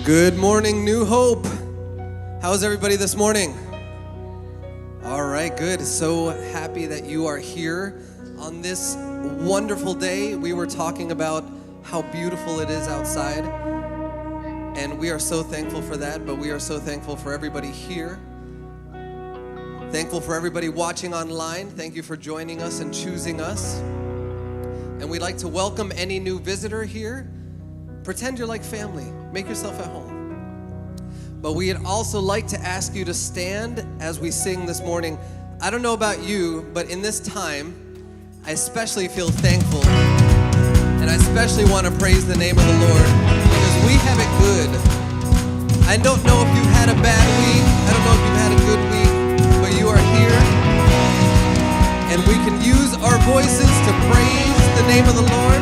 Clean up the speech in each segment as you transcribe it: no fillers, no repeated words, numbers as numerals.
Good morning, New Hope. How's everybody this morning? All right, good. So happy that you are here on this wonderful day. We were talking about how beautiful it is outside, and we are so thankful for that, but we are so thankful for everybody here. Thankful for everybody watching online. Thank you for joining us and choosing us. And we'd like to welcome any new visitor here. Pretend you're like family. Make yourself at home. But we'd also like to ask you to stand as we sing this morning. I don't know about you, but in this time, I especially feel thankful, and I especially want to praise the name of the Lord because we have it good. I don't know if you've had a bad week. I don't know if you've had a good week, but you are here, and we can use our voices to praise the name of the Lord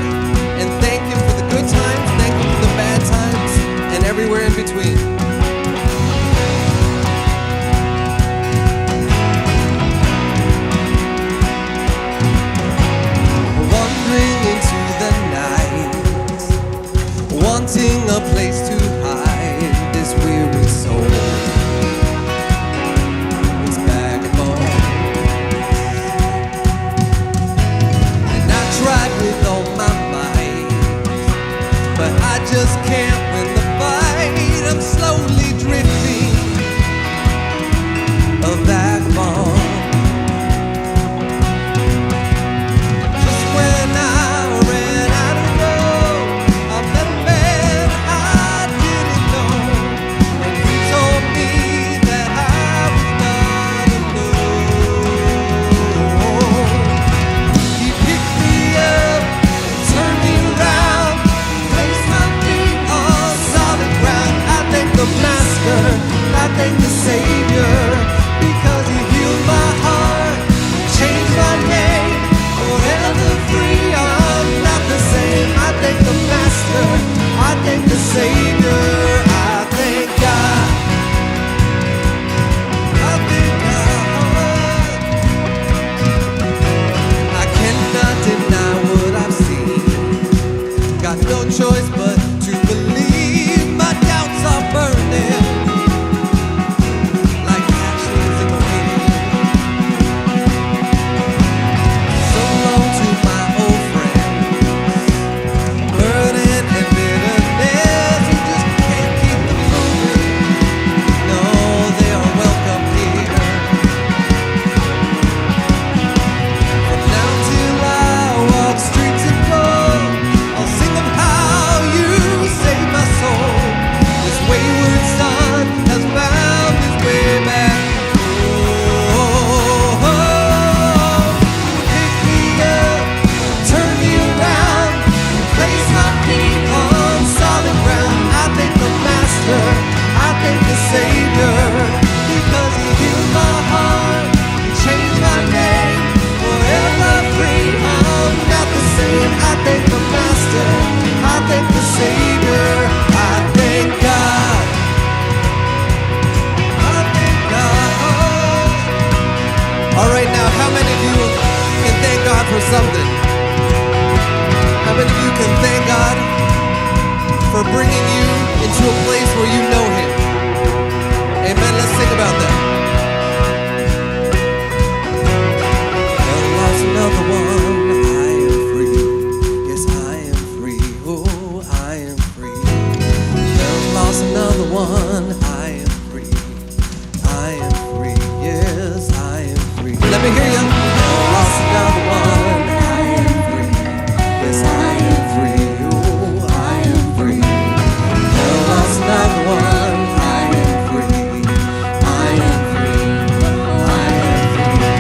and thank Him for the good times, thank Him for the bad times, and everywhere in between. Wandering into the night, wanting a place to hide this weary soul. It's vagabond, and I tried with all my might, but I just can't win the fight. I'm slowly drifting, a vagabond. Just when I ran out of road, I met a man I didn't know, and he told me that I was not alone. He picked me up, turned me around, placed my feet on solid ground. I thank the Master, I thank the Savior, because He healed my heart, changed my name, forever free. I'm not the same. I thank the Master, I thank the Savior, I thank God, I thank God. I cannot deny what I've seen. Got no choice but to believe. My doubts are burning like ashes in the wind. So long to my old friends, burden and bitterness, you just can't keep them moving. No, they are welcome here. From now till I walk streets and gold, I'll sing of how you saved my soul. This wayward son has found his way back. Pick me up, turn me around, place my feet on solid ground. I thank the Master, I thank the Savior, because He healed my heart, He changed my name, forever free. I'm not the same. I thank the Master, I thank the Savior, I thank God, I thank God. All right, now, how many of you can thank God for something? How many of you can thank God for bringing you into a place where you know Him? Amen. Let's sing about that. Well, lost another one. I am free. Yes, I am free. Oh, I am free. Well, lost another one. I am free. I am free. Yes, I am free. Let me hear you. Well, lost another one. I am free. Yes, I am free. Oh, I am free. Well, lost another one. I am free. I am free. I am free.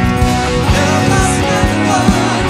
Well, lost another one.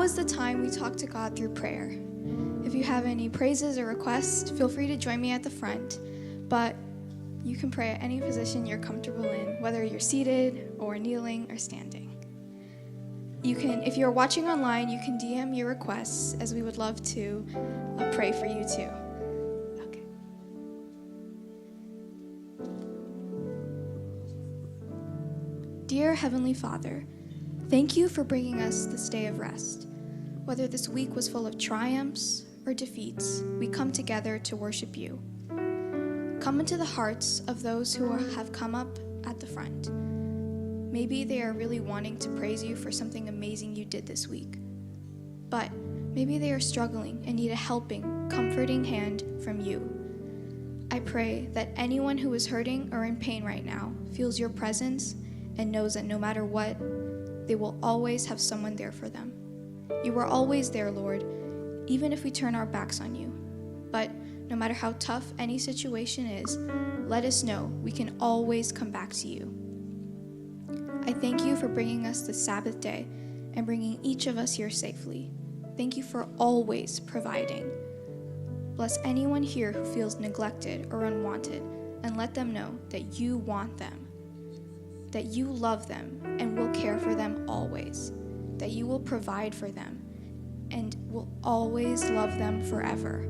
is the time we talk to God through prayer. If you have any praises or requests, feel free to join me at the front, but you can pray at any position you're comfortable in, whether you're seated or kneeling or standing. If you're watching online, you can DM your requests, as we would love to pray for you too. Okay. Dear Heavenly Father, thank you for bringing us this day of rest. Whether this week was full of triumphs or defeats, we come together to worship you. Come into the hearts of those who have come up at the front. Maybe they are really wanting to praise you for something amazing you did this week. But maybe they are struggling and need a helping, comforting hand from you. I pray that anyone who is hurting or in pain right now feels your presence and knows that no matter what, they will always have someone there for them. You are always there, Lord, even if we turn our backs on you. But no matter how tough any situation is, let us know we can always come back to you. I thank you for bringing us this Sabbath day and bringing each of us here safely. Thank you for always providing. Bless anyone here who feels neglected or unwanted, and let them know that you want them, that you love them and will care for them always, that you will provide for them and will always love them forever.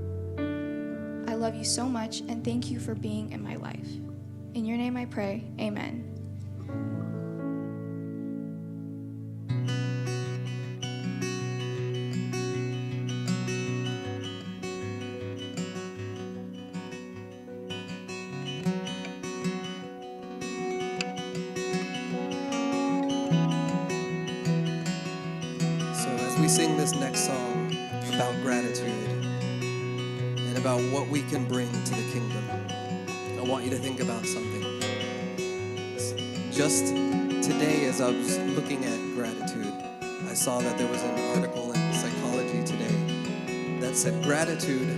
I love you so much, and thank you for being in my life. In your name I pray, amen. Sing this next song about gratitude and about what we can bring to the kingdom. I want you to think about something. Just today, as I was looking at gratitude, I saw that there was an article in Psychology Today that said gratitude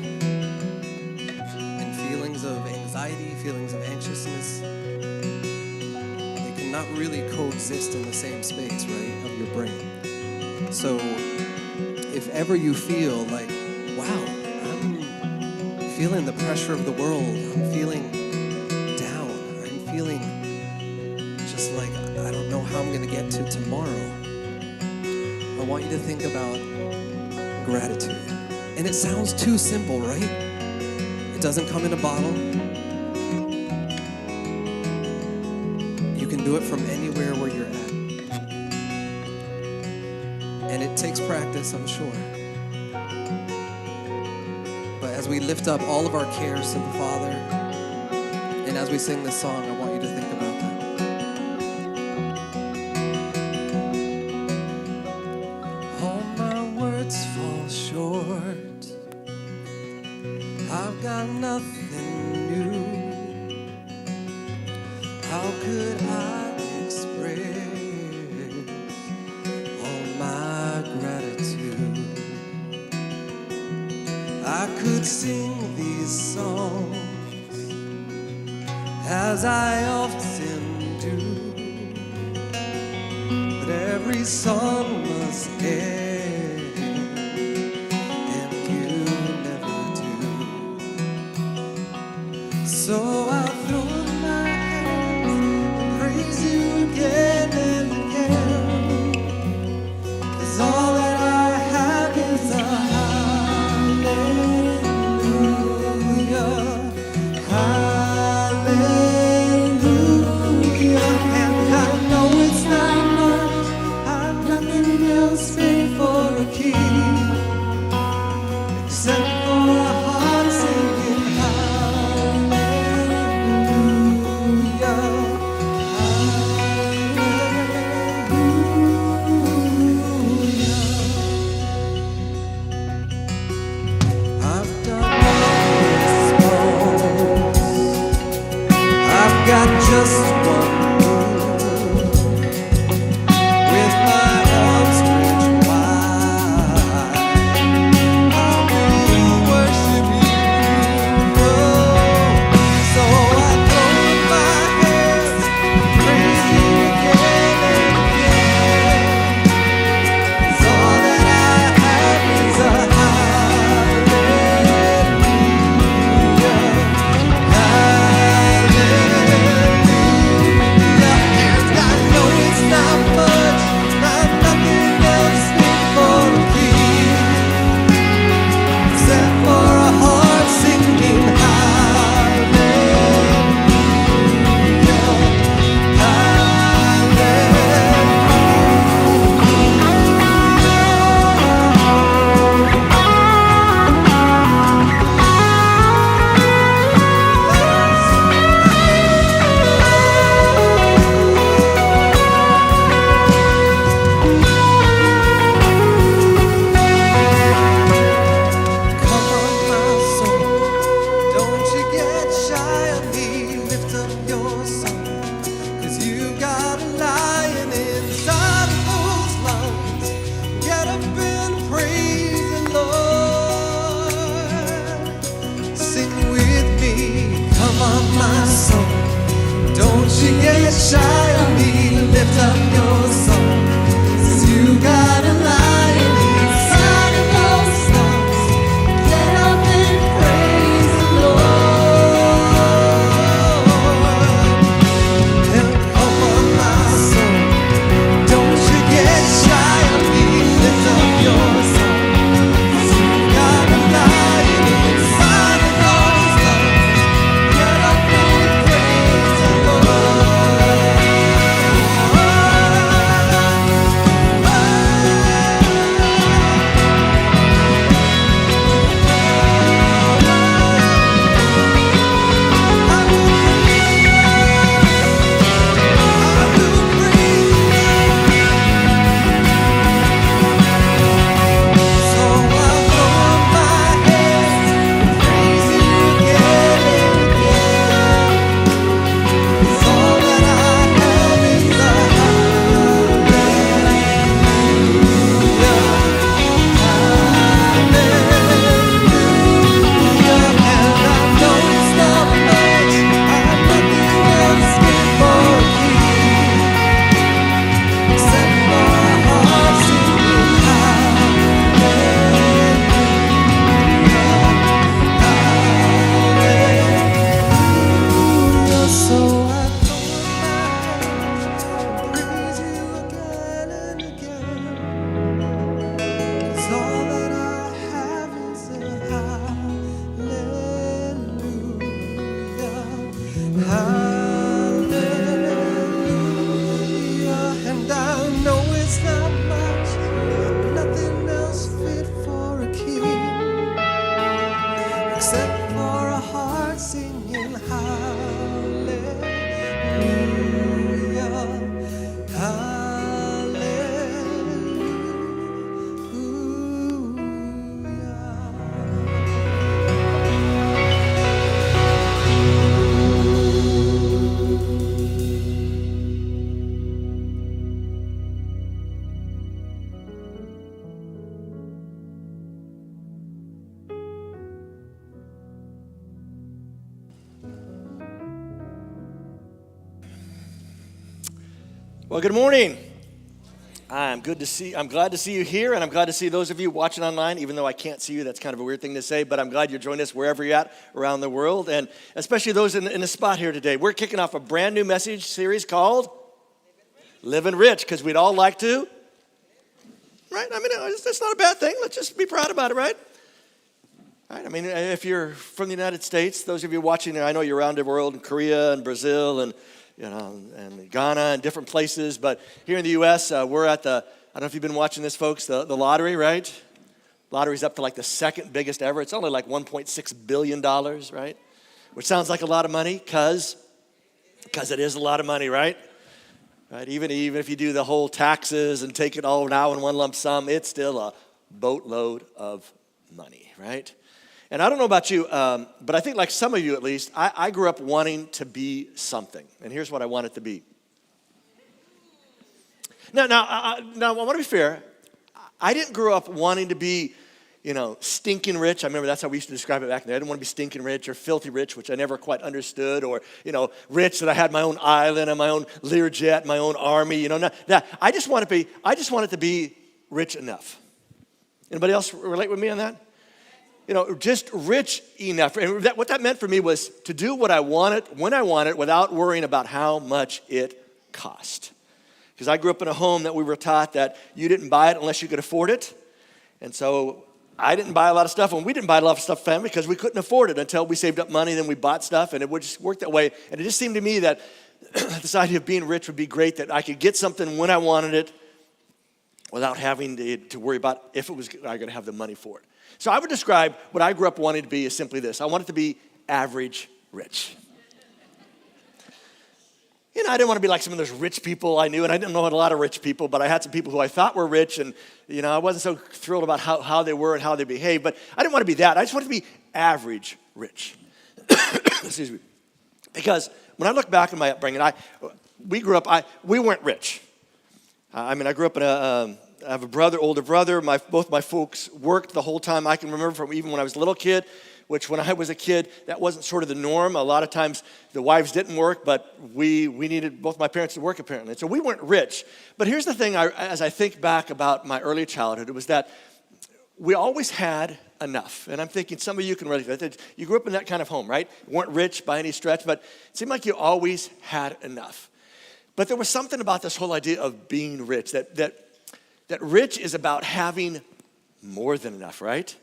and feelings of anxiety, feelings of anxiousness, they cannot really coexist in the same space, right, of your brain. So if ever you feel like, wow, I'm feeling the pressure of the world, I'm feeling down, I'm feeling just like I don't know how I'm going to get to tomorrow, I want you to think about gratitude. And it sounds too simple, right? It doesn't come in a bottle. You can do it from anywhere where you're at. And it takes practice, I'm sure. But as we lift up all of our cares to the Father, and as we sing this song, I want you to think about that. All my words fall short. I've got nothing new. How could I express gratitude? I could sing these songs as I often do, but every song must end, and you never do. So I'll throw up my hands and praise you again and again. All that I have is a hallelujah, hallelujah. And I know it's not much, I've nothing else fit for a king, except for a heart singing hallelujah, got just one move, with my arms stretched wide, I will worship you, so I throw up my hands, praise you again and again, 'cause all that I you get shy of me, lift up your song. 'Cause you got a lion inside of those lungs. Get up and praise the Lord. And hope of my soul, don't you get shy of me, lift up your song. 'Cause you got a lion inside of those lungs. Get up and praise the Lord. Except for a heart singing hallelujah, Well, good morning. I'm glad to see you here, and I'm glad to see those of you watching online, even though I can't see you. That's kind of a weird thing to say, but I'm glad you're joining us wherever you're at around the world, and especially those in the spot here today. We're kicking off a brand new message series called Living Rich, because we'd all like to, right? I mean, that's not a bad thing. Let's just be proud about it, right? Right? I mean, if you're from the United States, those of you watching, I know you're around the world, in Korea and Brazil and and Ghana and different places. But here in the U.S., we're at I don't know if you've been watching this, folks, the lottery, right? Lottery's up to like the second biggest ever. It's only like $1.6 billion, right? Which sounds like a lot of money, because it is a lot of money, right? Right? Even if you do the whole taxes and take it all now in one lump sum, it's still a boatload of money, right? And I don't know about you, but I think like some of you at least, I grew up wanting to be something. And here's what I wanted to be. Now, I want to be fair. I didn't grow up wanting to be, stinking rich. I remember that's how we used to describe it back then. I didn't want to be stinking rich or filthy rich, which I never quite understood, or, rich that I had my own island and my own Learjet, my own army, I just wanted to be rich enough. Anybody else relate with me on that? Just rich enough. And what that meant for me was to do what I wanted, when I wanted, without worrying about how much it cost. Because I grew up in a home that we were taught that you didn't buy it unless you could afford it. And so I didn't buy a lot of stuff, and we didn't buy a lot of stuff, family, because we couldn't afford it until we saved up money, then we bought stuff, and it would just work that way. And it just seemed to me that this idea of being rich would be great, that I could get something when I wanted it without having to worry about if I was going to have the money for it. So I would describe what I grew up wanting to be as simply this. I wanted to be average rich. I didn't want to be like some of those rich people I knew, and I didn't know a lot of rich people, but I had some people who I thought were rich, and, I wasn't so thrilled about how they were and how they behaved, but I didn't want to be that. I just wanted to be average rich. Excuse me. Because when I look back at my upbringing, we weren't rich. I grew up in have a brother, older brother. Both my folks worked the whole time. I can remember from even when I was a little kid, which when I was a kid, that wasn't sort of the norm. A lot of times the wives didn't work, but we needed both my parents to work apparently. So we weren't rich. But here's the thing, as I think back about my early childhood, it was that we always had enough. And I'm thinking some of you can relate to that. You grew up in that kind of home, right? You weren't rich by any stretch, but it seemed like you always had enough. But there was something about this whole idea of being rich, that rich is about having more than enough, right?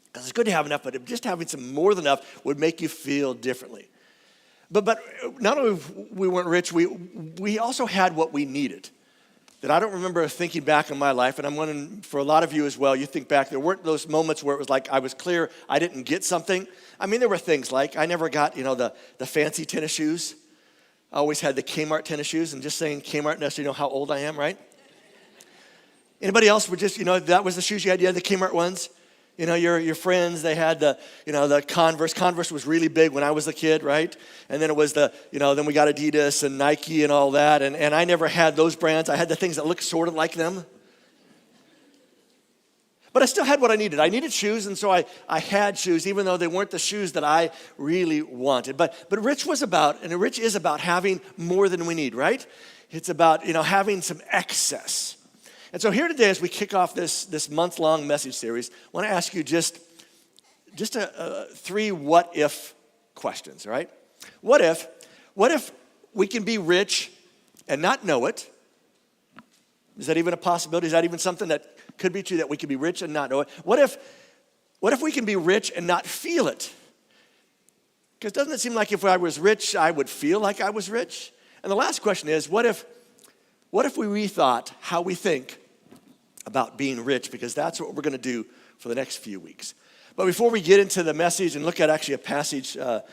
Because it's good to have enough, but just having some more than enough would make you feel differently. But not only we weren't rich, we also had what we needed. That I don't remember thinking back in my life, and I'm wondering for a lot of you as well, you think back, there weren't those moments where it was like I was clear I didn't get something. I mean, there were things like I never got, the fancy tennis shoes. I always had the Kmart tennis shoes, and just saying Kmart lets you know how old I am, right? Anybody else would just, that was the shoes you had the Kmart ones? Your friends, they had the Converse. Converse was really big when I was a kid, right? And then it was then we got Adidas and Nike and all that. And I never had those brands. I had the things that looked sort of like them. But I still had what I needed. I needed shoes, and so I had shoes, even though they weren't the shoes that I really wanted. But rich is about having more than we need, right? It's about, having some excess. And so here today, as we kick off this month-long message series, I want to ask you just 3 what-if questions, all right? What if we can be rich and not know it? Is that even a possibility? Is that even something that could be true, that we can be rich and not know it? What if we can be rich and not feel it? Because doesn't it seem like if I was rich, I would feel like I was rich? And the last question is, what if we rethought how we think about being rich? Because that's what we're going to do for the next few weeks. But before we get into the message and look at actually a passage, a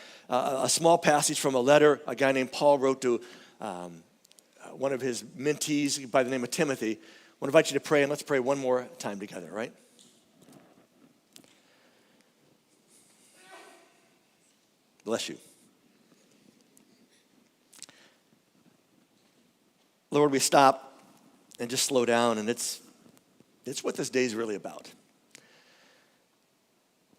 small passage from a letter a guy named Paul wrote to one of his mentees by the name of Timothy, I want to invite you to pray, and let's pray one more time together, right? Bless you. Lord, we stop and just slow down, and it's what this day is really about.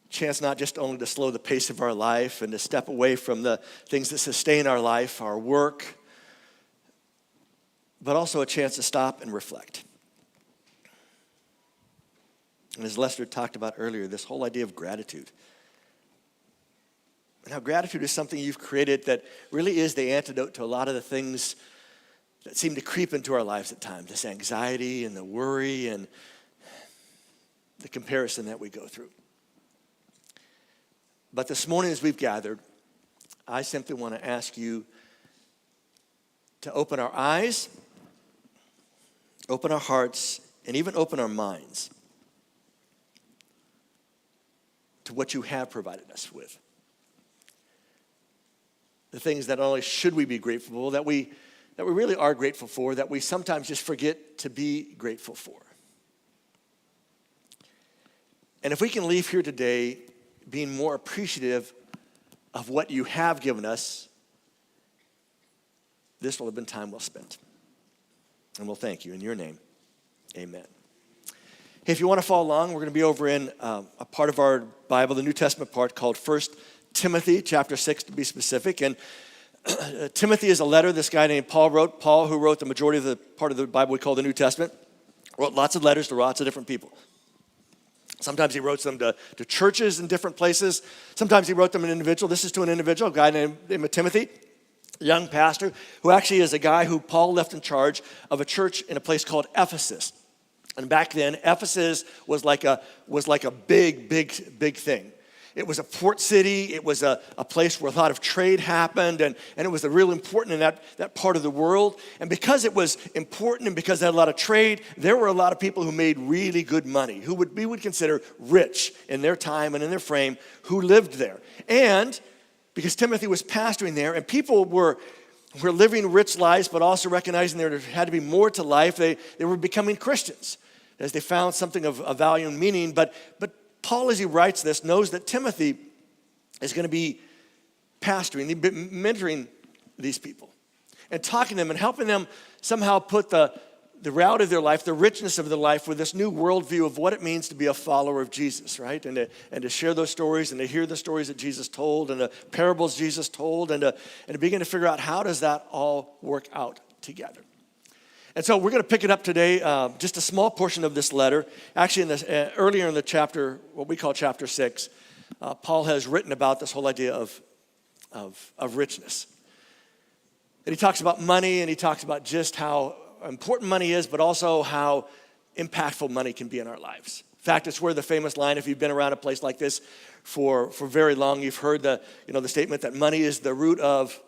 Chance not just only to slow the pace of our life and to step away from the things that sustain our life, our work, but also a chance to stop and reflect. And as Lester talked about earlier, this whole idea of gratitude. And how gratitude is something you've created that really is the antidote to a lot of the things that seem to creep into our lives at times. This anxiety and the worry and the comparison that we go through. But this morning as we've gathered, I simply want to ask you to open our eyes, open our hearts, and even open our minds to what you have provided us with. The things that not only should we be grateful for, that we really are grateful for, that we sometimes just forget to be grateful for. And if we can leave here today being more appreciative of what you have given us, this will have been time well spent. And we'll thank you in your name. Amen. Hey, if you want to follow along, we're going to be over in a part of our Bible, the New Testament part, called 1 Timothy, chapter 6 to be specific. And Timothy is a letter this guy named Paul wrote. Paul, who wrote the majority of the part of the Bible we call the New Testament, wrote lots of letters to lots of different people. Sometimes he wrote them to churches in different places. Sometimes he wrote them to an individual. This is to an individual, a guy named Timothy, a young pastor, who actually is a guy who Paul left in charge of a church in a place called Ephesus. And back then, Ephesus was like a big thing. It was a port city. It was a place where a lot of trade happened, and it was real important in that part of the world. And because it was important and because it had a lot of trade, there were a lot of people who made really good money, who we would consider rich in their time and in their frame, who lived there. And because Timothy was pastoring there, and people were living rich lives, but also recognizing there had to be more to life, they were becoming Christians as they found something of value and meaning. But Paul, as he writes this, knows that Timothy is going to be pastoring, mentoring these people and talking to them and helping them somehow put the the reality of their life, the richness of their life with this new worldview of what it means to be a follower of Jesus, right? And to share those stories and to hear the stories that Jesus told and the parables Jesus told and to begin to figure out how does that all work out together. And so we're going to pick it up today, just a small portion of this letter. Actually, earlier in the chapter, what we call chapter 6, Paul has written about this whole idea of richness. And he talks about money, and he talks about just how important money is, but also how impactful money can be in our lives. In fact, it's where the famous line, if you've been around a place like this for very long, you've heard the statement that money is the root of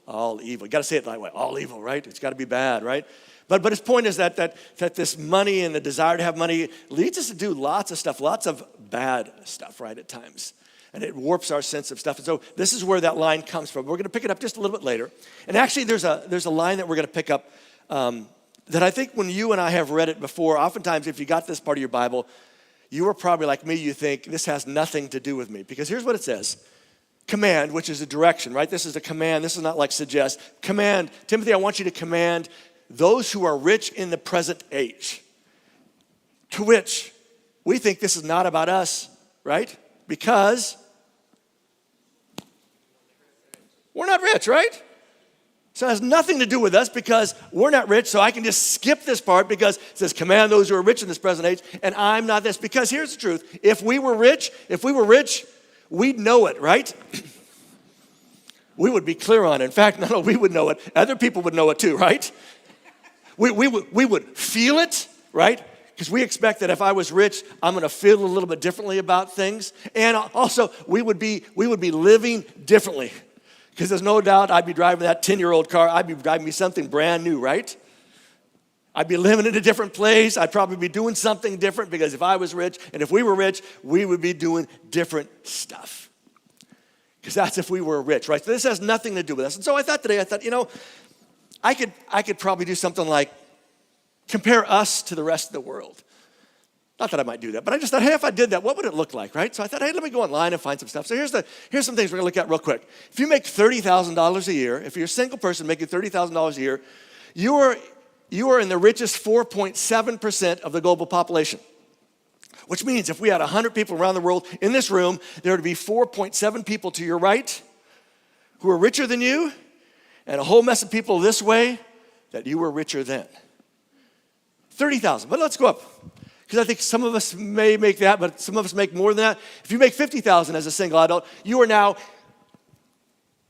all evil. You got to say it that way, all evil, right? It's got to be bad, right? But his point is that this money and the desire to have money leads us to do lots of stuff, lots of bad stuff, right, at times. And it warps our sense of stuff. And so this is where that line comes from. We're going to pick it up just a little bit later. And actually, there's a line that we're going to pick up that I think when you and I have read it before, oftentimes if you got this part of your Bible, you are probably like me, you think, this has nothing to do with me. Because here's what it says. Command, which is a direction, right? This is a command. This is not like suggest. Command, Timothy, I want you to command those who are rich in the present age. To which we think this is not about us, right? Because we're not rich, right? So it has nothing to do with us because we're not rich, so I can just skip this part because it says, command those who are rich in this present age, and I'm not this. Because here's the truth. If we were rich, we'd know it, right? We would be clear on it. In fact, not only we would know it, other people would know it too, right? We would feel it, right? Because we expect that if I was rich, I'm going to feel a little bit differently about things. And also, we would be living differently. Because there's no doubt I'd be driving that 10-year-old car. I'd be driving me something brand new, right? I'd be living in a different place. I'd probably be doing something different because if I was rich and if we were rich, we would be doing different stuff. Because that's if we were rich, right? So this has nothing to do with us. And so I thought today, I could probably do something like compare us to the rest of the world. Not that I might do that, but I just thought, hey, if I did that, what would it look like, right? So I thought, hey, let me go online and find some stuff. So here's some things we're going to look at real quick. If you make $30,000 a year, if you're a single person making $30,000 a year, you are in the richest 4.7% of the global population. Which means if we had 100 people around the world in this room, there would be 4.7 people to your right who are richer than you, and a whole mess of people this way that you were richer than. 30,000, but let's go up. Because I think some of us may make that, but some of us make more than that. If you make 50,000 as a single adult, you are now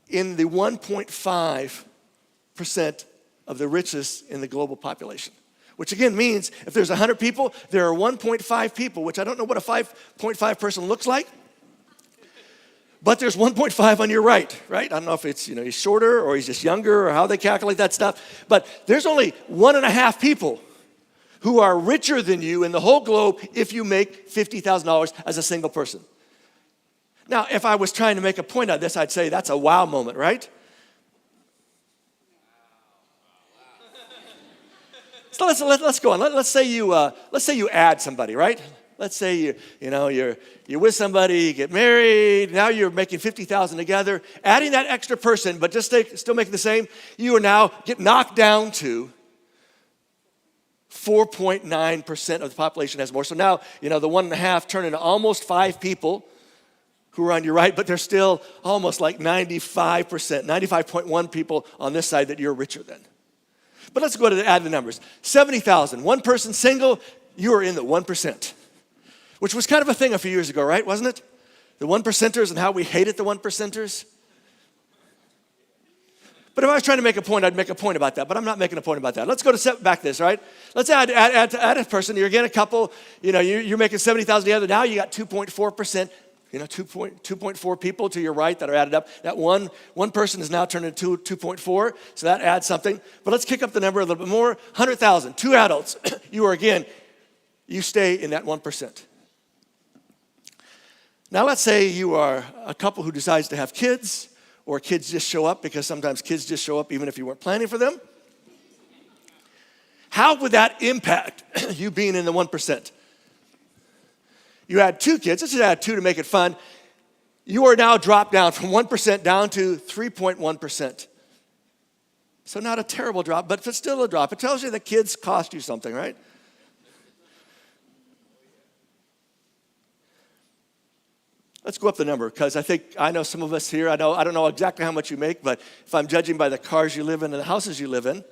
in the 1.5% of the richest in the global population. Which again means if there's 100 people, there are 1.5 people, which I don't know what a 5.5 person looks like. But there's 1.5 on your right? I don't know if it's, he's shorter or he's just younger or how they calculate that stuff. But there's only 1.5 people who are richer than you in the whole globe if you make $50,000 as a single person. Now, if I was trying to make a point on this, I'd say that's a wow moment, right? So let's go on. Let's say you add somebody, right? Let's say you're with somebody, you get married, now you're making $50,000 together. Adding that extra person, but just still making the same, you are now get knocked down to 4.9% of the population has more. So now, the 1.5 turn into almost 5 people who are on your right, but they're still almost like 95%, 95.1 people on this side that you're richer than. But let's go to add the numbers. 70,000, one person single, you are in the 1%, which was kind of a thing a few years ago, right? Wasn't it? The 1%ers and how we hated the 1%ers. But if I was trying to make a point, I'd make a point about that. But I'm not making a point about that. Let's go to set back this, right? Let's add a person. You're again a couple. You're making 70,000 together. Now you got 2.4%. 2.4 people to your right that are added up. That one person is now turned into 2.4. So that adds something. But let's kick up the number a little bit more. 100,000. 2 adults. You stay in that 1%. Now let's say you are a couple who decides to have kids. Or kids just show up, because sometimes kids just show up even if you weren't planning for them. How would that impact you being in the 1%? You had 2 kids. Let's just add 2 to make it fun. You are now dropped down from 1% down to 3.1%. So not a terrible drop, but it's still a drop. It tells you that kids cost you something, right? Let's go up the number, because I know some of us here, I don't know exactly how much you make, but if I'm judging by the cars you live in and the houses you live in,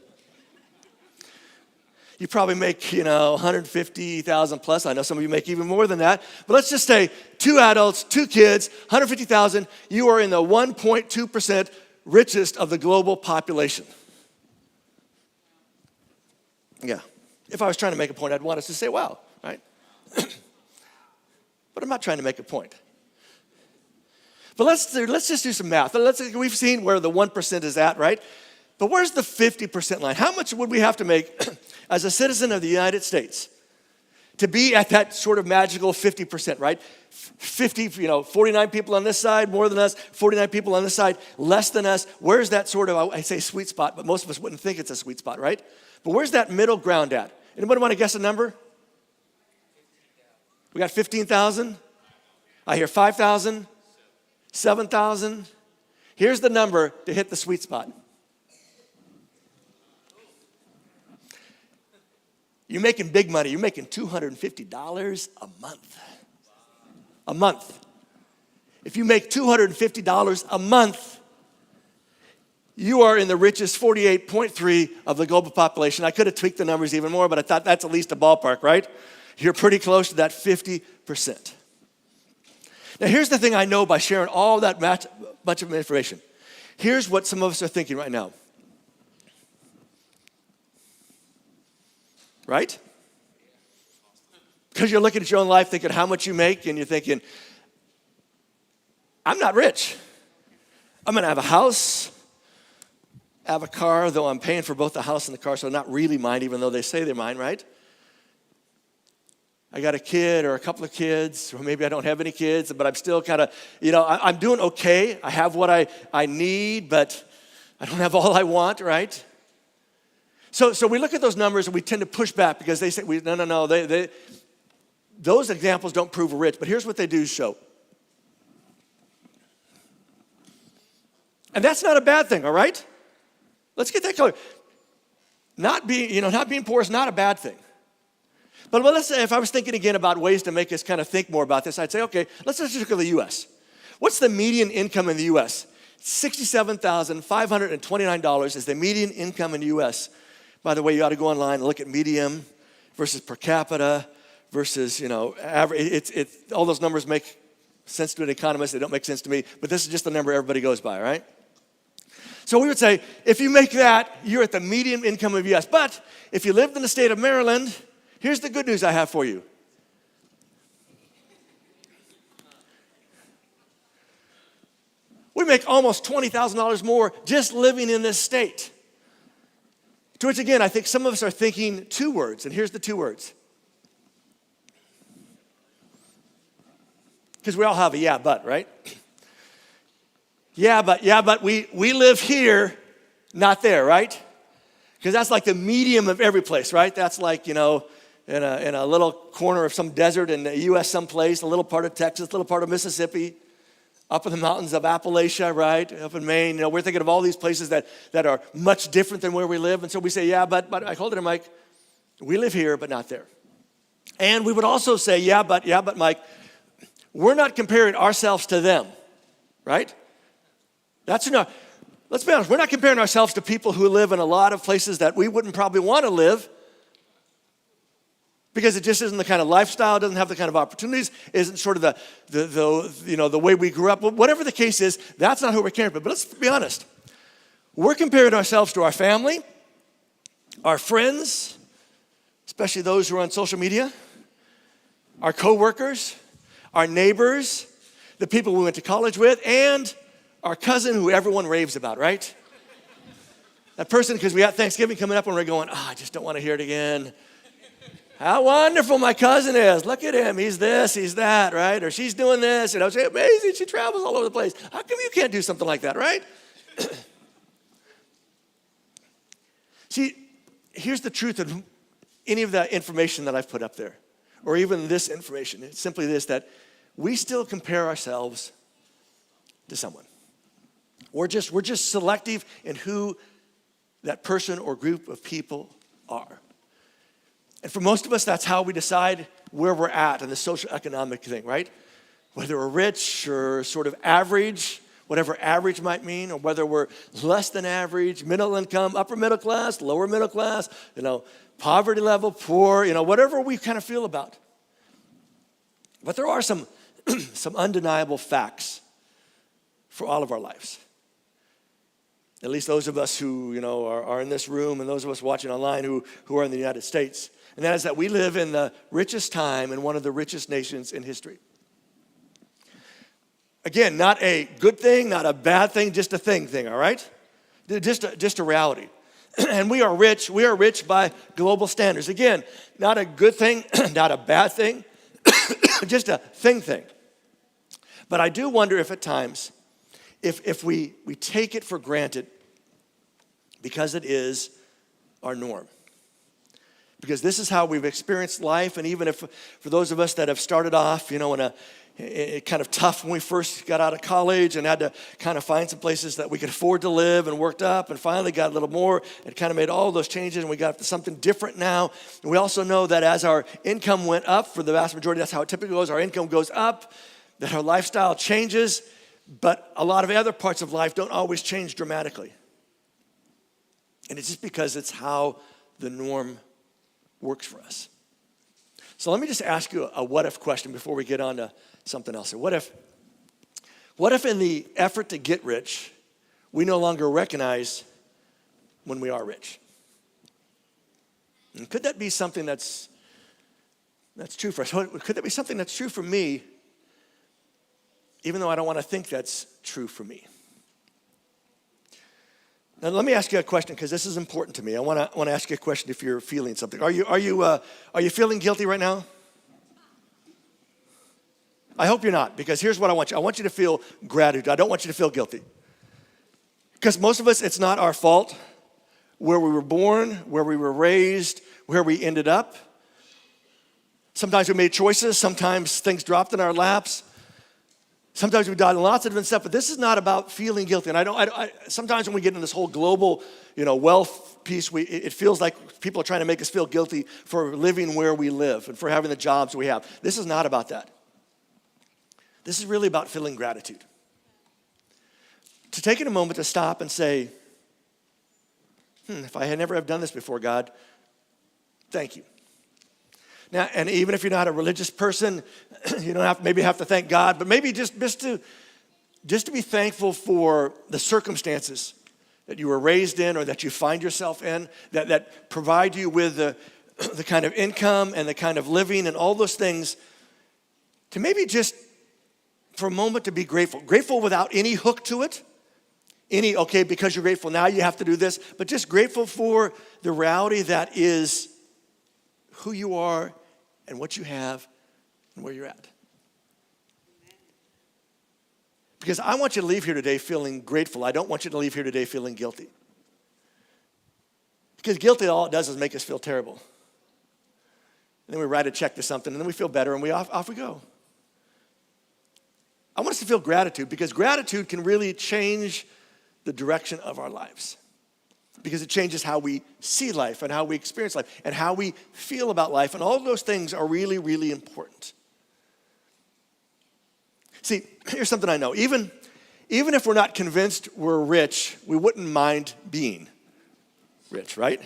you probably make, 150,000 plus. I know some of you make even more than that. But let's just say 2 adults, 2 kids, 150,000. You are in the 1.2% richest of the global population. Yeah. If I was trying to make a point, I'd want us to say, wow, right? But I'm not trying to make a point. But let's just do some math. We've seen where the 1% is at, right? But where's the 50% line? How much would we have to make as a citizen of the United States to be at that sort of magical 50%, right? 49 people on this side, more than us, 49 people on this side, less than us. Where's that sort of, I say sweet spot, but most of us wouldn't think it's a sweet spot, right? But where's that middle ground at? Anybody want to guess a number? We got 15,000? I hear 5,000, 7,000. Here's the number to hit the sweet spot. You're making big money. You're making $250 a month. A month. If you make $250 a month, you are in the richest 48.3 of the global population. I could have tweaked the numbers even more, but I thought that's at least a ballpark, right? You're pretty close to that 50%. Now, here's the thing I know by sharing all that bunch of information. Here's what some of us are thinking right now. Right? Because you're looking at your own life thinking how much you make, and you're thinking, I'm not rich. I'm going to have a house, have a car, though I'm paying for both the house and the car, so not really mine, even though they say they're mine, right? I got a kid or a couple of kids, or maybe I don't have any kids, but I'm still kind of, I'm doing okay. I have what I need, but I don't have all I want, right? So we look at those numbers and we tend to push back because they say, no. Those examples don't prove we're rich, but here's what they do show. And that's not a bad thing, all right? Let's get that clear. Not being poor is not a bad thing. But let's say if I was thinking again about ways to make us kind of think more about this, I'd say, okay, let's just look at the U.S. What's the median income in the U.S.? $67,529 is the median income in the U.S. By the way, you ought to go online and look at median versus per capita versus, average. All those numbers make sense to an economist. They don't make sense to me, but this is just the number everybody goes by, right? So we would say, if you make that, you're at the median income of the U.S. But if you lived in the state of Maryland, here's the good news I have for you. We make almost $20,000 more just living in this state. To which, again, I think some of us are thinking 2 words, and here's the 2 words. Because we all have a yeah, but, right? Yeah, but we live here, not there, right? Because that's like the medium of every place, right? That's like, in a little corner of some desert in the U.S. someplace, a little part of Texas, a little part of Mississippi, up in the mountains of Appalachia, right? Up in Maine. We're thinking of all these places that are much different than where we live. And so we say, yeah, but I told him, Mike, we live here, but not there. And we would also say, yeah, but Mike, we're not comparing ourselves to them, right? That's enough. Let's be honest, we're not comparing ourselves to people who live in a lot of places that we wouldn't probably want to live because it just isn't the kind of lifestyle, doesn't have the kind of opportunities, isn't sort of the way we grew up. Whatever the case is, that's not who we're comparing. But let's be honest. We're comparing ourselves to our family, our friends, especially those who are on social media, our coworkers, our neighbors, the people we went to college with, and our cousin who everyone raves about, right? That person, because we got Thanksgiving coming up and we're going, I just don't want to hear it again. How wonderful my cousin is. Look at him. He's this, he's that, right? Or she's doing this. It's amazing. She travels all over the place. How come you can't do something like that, right? See, here's the truth of any of the information that I've put up there, or even this information. It's simply this, that we still compare ourselves to someone. We're just selective in who that person or group of people are. And for most of us, that's how we decide where we're at in the social economic thing, right? Whether we're rich or sort of average, whatever average might mean, or whether we're less than average, middle income, upper middle class, lower middle class, poverty level, poor, whatever we kind of feel about. But there are some undeniable facts for all of our lives. At least those of us who, are in this room and those of us watching online who are in the United States. And that is that we live in the richest time in one of the richest nations in history. Again, not a good thing, not a bad thing, just a thing, all right? Just a reality. And we are rich by global standards. Again, not a good thing, not a bad thing, just a thing. But I do wonder if at times, if we take it for granted because it is our norm. Because this is how we've experienced life, and even if for those of us that have started off, in a kind of tough when we first got out of college and had to kind of find some places that we could afford to live and worked up and finally got a little more and kind of made all those changes and we got to something different now. And we also know that as our income went up, for the vast majority, that's how it typically goes, our income goes up, that our lifestyle changes, but a lot of other parts of life don't always change dramatically. And it's just because it's how the norm works for us. So let me just ask you a what-if question before we get on to something else. What if in the effort to get rich, we no longer recognize when we are rich? And could that be something that's true for us? Could that be something that's true for me, even though I don't want to think that's true for me? Now let me ask you a question because this is important to me. I want to ask you a question if you're feeling something. Are you feeling guilty right now? I hope you're not, because here's what I want you. I want you to feel gratitude. I don't want you to feel guilty. Because most of us, it's not our fault where we were born, where we were raised, where we ended up. Sometimes we made choices. Sometimes things dropped in our laps. Sometimes we've done lots of different stuff, but this is not about feeling guilty. And sometimes when we get in this whole global, wealth piece, it feels like people are trying to make us feel guilty for living where we live and for having the jobs we have. This is not about that. This is really about feeling gratitude. To take a moment to stop and say, if I had never have done this before, God, thank you. Now, and even if you're not a religious person, you don't have to thank God, but maybe just to be thankful for the circumstances that you were raised in or that you find yourself in, that provide you with the kind of income and the kind of living and all those things, to maybe just for a moment to be grateful. Grateful without any hook to it. Because you're grateful now you have to do this, but just grateful for the reality that is who you are and what you have and where you're at. Because I want you to leave here today feeling grateful. I don't want you to leave here today feeling guilty. Because guilty, all it does is make us feel terrible. And then we write a check to something, and then we feel better, and off we go. I want us to feel gratitude, because gratitude can really change the direction of our lives. Because it changes how we see life and how we experience life and how we feel about life. And all of those things are really, really important. See, here's something I know. Even if we're not convinced we're rich, we wouldn't mind being rich, right?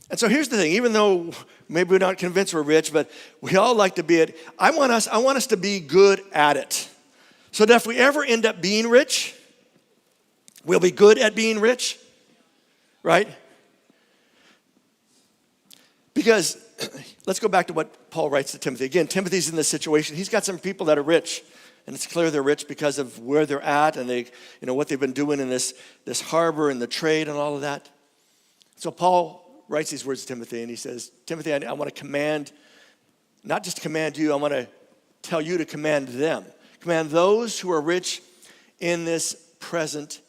And so here's the thing. Even though maybe we're not convinced we're rich, but we all like to be it. I want us to be good at it. So that if we ever end up being rich, we'll be good at being rich, right? Because let's go back to what Paul writes to Timothy. Again, Timothy's in this situation. He's got some people that are rich, and it's clear they're rich because of where they're at and they, what they've been doing in this harbor and the trade and all of that. So Paul writes these words to Timothy, and he says, Timothy, I want to command, not just command you, I want to tell you to command them. Command those who are rich in this present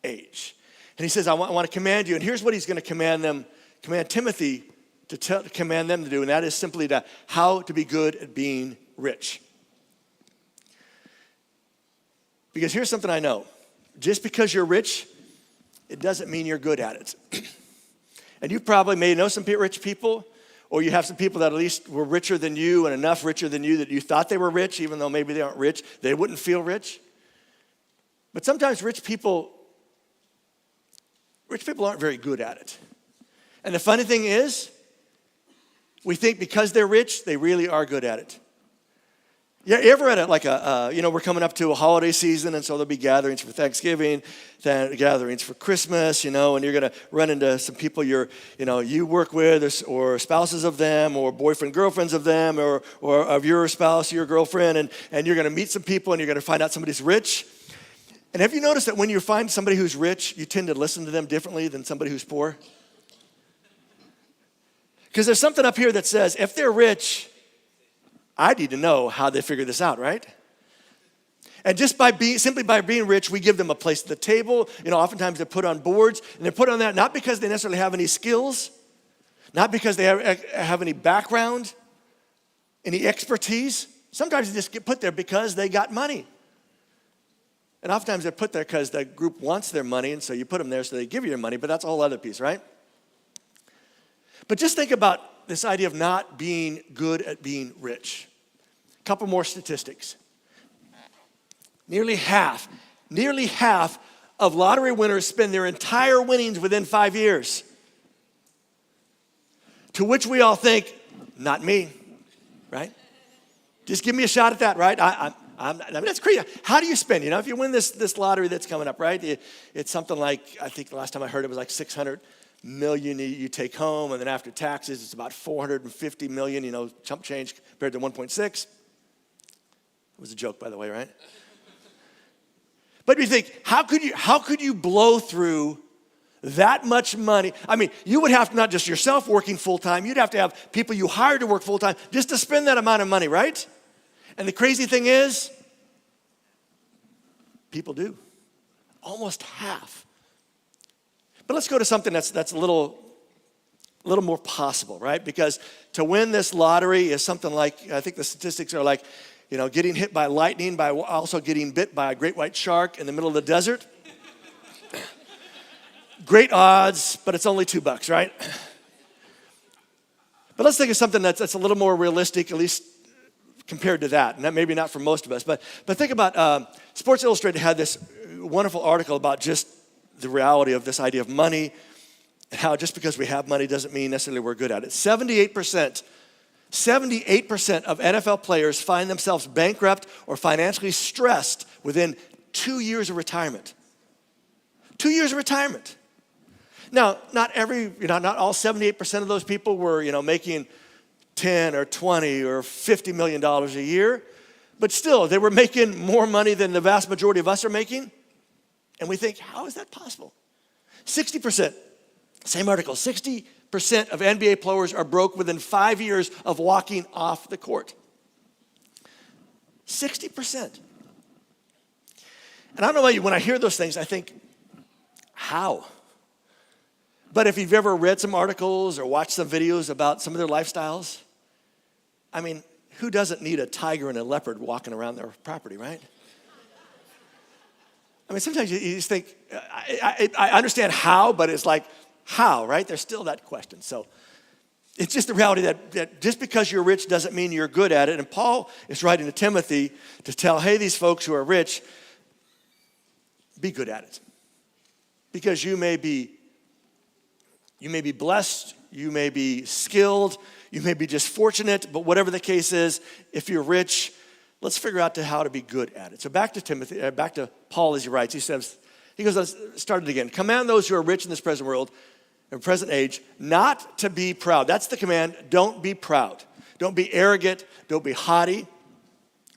age. And he says, I want to command you, and here's what he's going to command Timothy to command them to do, and that is simply how to be good at being rich. Because here's something I know. Just because you're rich it doesn't mean you're good at it. And you probably may know some rich people, or you have some people that at least were richer than you and enough richer than you that you thought they were rich, even though maybe they aren't rich. They wouldn't feel rich. But sometimes rich people aren't very good at it. And the funny thing is, we think because they're rich, they really are good at it. Yeah, you ever at we're coming up to a holiday season, and so there'll be gatherings for Thanksgiving, gatherings for Christmas, and you're going to run into some people you work with, or spouses of them, or boyfriend, girlfriends of them, or of your spouse, your girlfriend, and you're going to meet some people, and you're going to find out somebody's rich. And have you noticed that when you find somebody who's rich, you tend to listen to them differently than somebody who's poor? Because there's something up here that says, if they're rich, I need to know how they figure this out, right? And just simply by being rich, we give them a place at the table. Oftentimes they're put on boards, and they're put on that not because they necessarily have any skills, not because they have any background, any expertise. Sometimes they just get put there because they got money. And oftentimes they're put there because the group wants their money, and so you put them there so they give you your money, but that's a whole other piece, right? But just think about this idea of not being good at being rich. A couple more statistics. Nearly half of lottery winners spend their entire winnings within 5 years. To which we all think, not me, right? Just give me a shot at that, right? I mean, that's crazy. How do you spend? If you win this lottery that's coming up, right? It's something like, I think the last time I heard it was like 600 million you take home, and then after taxes, it's about 450 million, chump change compared to 1.6. It was a joke, by the way, right? But you think, how could you blow through that much money? I mean, you would have to, not just yourself working full-time, you'd have to have people you hired to work full-time just to spend that amount of money, right? And the crazy thing is, people do. Almost half. But let's go to something that's a little more possible, right? Because to win this lottery is something like, I think the statistics are like, getting hit by lightning, by also getting bit by a great white shark in the middle of the desert. Great odds, but it's only $2, right? But let's think of something that's a little more realistic, at least compared to that. And that maybe not for most of us. But think about, Sports Illustrated had this wonderful article about just the reality of this idea of money, and how just because we have money doesn't mean necessarily we're good at it. 78% of NFL players find themselves bankrupt or financially stressed within 2 years of retirement. 2 years of retirement. Now, not all 78% of those people were, making 10 or 20 or $50 million a year, but still, they were making more money than the vast majority of us are making. And we think, how is that possible? 60%, same article, 60% of NBA players are broke within 5 years of walking off the court. 60%. And I don't know about you, when I hear those things, I think, how? But if you've ever read some articles or watched some videos about some of their lifestyles, I mean, who doesn't need a tiger and a leopard walking around their property, right? I mean, sometimes you just think, I understand how, but it's like, how, right? There's still that question. So it's just the reality that just because you're rich doesn't mean you're good at it. And Paul is writing to Timothy to tell, hey, these folks who are rich, be good at it. Because you may be blessed, you may be skilled, you may be just fortunate, but whatever the case is, if you're rich, let's figure out how to be good at it. So back to Paul as he writes. He goes, let's start it again. Command those who are rich in this present world, in present age, not to be proud. That's the command. Don't be proud. Don't be arrogant. Don't be haughty.